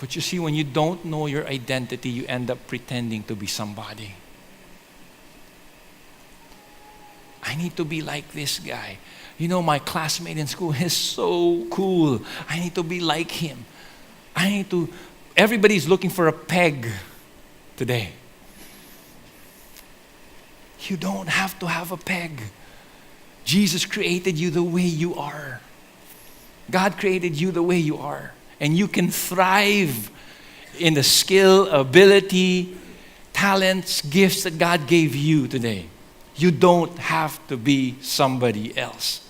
But you see, when you don't know your identity, you end up pretending to be somebody. I need to be like this guy. You know, my classmate in school is so cool. I need to be like him. Everybody's looking for a peg today. You don't have to have a peg. Jesus created you the way you are. God created you the way you are. And you can thrive in the skill, ability, talents, gifts that God gave you today. You don't have to be somebody else.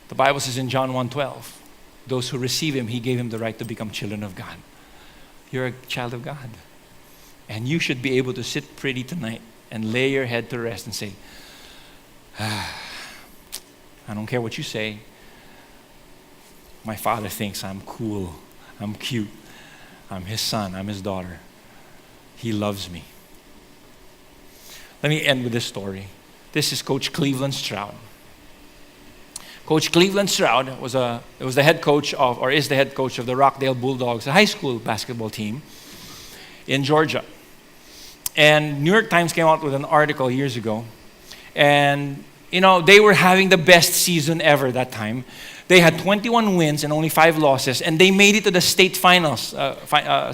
The Bible says in John 1:12, those who receive Him, He gave Him the right to become children of God. You're a child of God. And you should be able to sit pretty tonight and lay your head to rest and say, I don't care what you say. My Father thinks I'm cool, I'm cute, I'm His son, I'm His daughter. He loves me. Let me end with this story. This is Coach Cleveland Stroud. Coach Cleveland Stroud was the head coach of, or is the head coach of the Rockdale Bulldogs, a high school basketball team in Georgia. And New York Times came out with an article years ago. And, you know, they were having the best season ever that time. They had 21 wins and only 5 losses. And they made it to the state finals,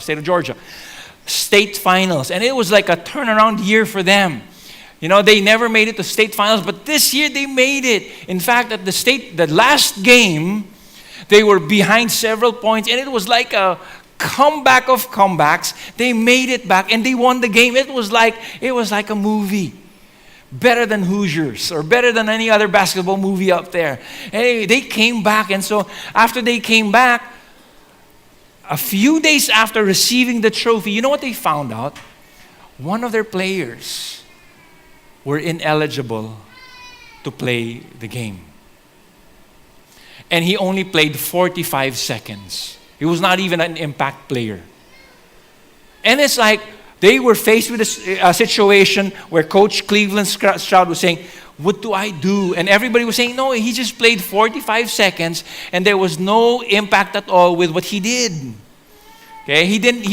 state of Georgia. State finals. And it was like a turnaround year for them. You know, they never made it to state finals, but this year they made it. In fact, at the last game, they were behind several points, and it was like a comeback of comebacks. They made it back, and they won the game. It was like a movie. Better than Hoosiers, or better than any other basketball movie out there. Hey, they came back, and so after they came back, a few days after receiving the trophy, you know what they found out? One of their players were ineligible to play the game. And he only played 45 seconds. He was not even an impact player. And it's like they were faced with a situation where Coach Cleveland Stroud was saying, what do I do? And everybody was saying, no, he just played 45 seconds and there was no impact at all with what he did. Okay, he didn't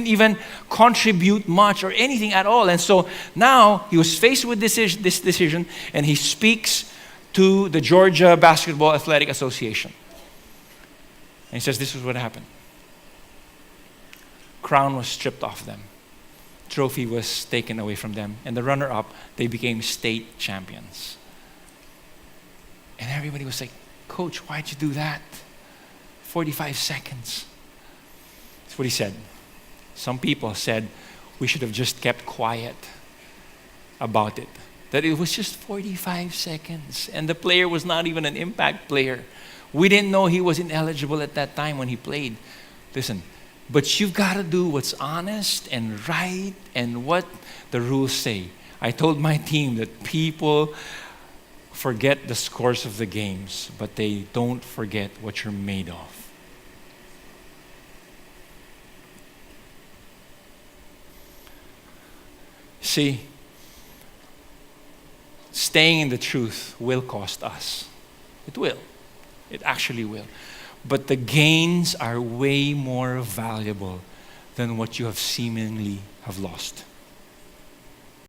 even contribute much or anything at all. And so now he was faced with this decision, and he speaks to the Georgia Basketball Athletic Association. And he says, this is what happened. Crown was stripped off them. Trophy was taken away from them. And the runner-up, they became state champions. And everybody was like, Coach, why'd you do that? 45 seconds. What he said. Some people said we should have just kept quiet about it. That it was just 45 seconds and the player was not even an impact player. We didn't know he was ineligible at that time when he played. Listen, but you've got to do what's honest and right and what the rules say. I told my team that people forget the scores of the games, but they don't forget what you're made of. See, staying in the truth will cost us. It will. It actually will. But the gains are way more valuable than what you have seemingly have lost.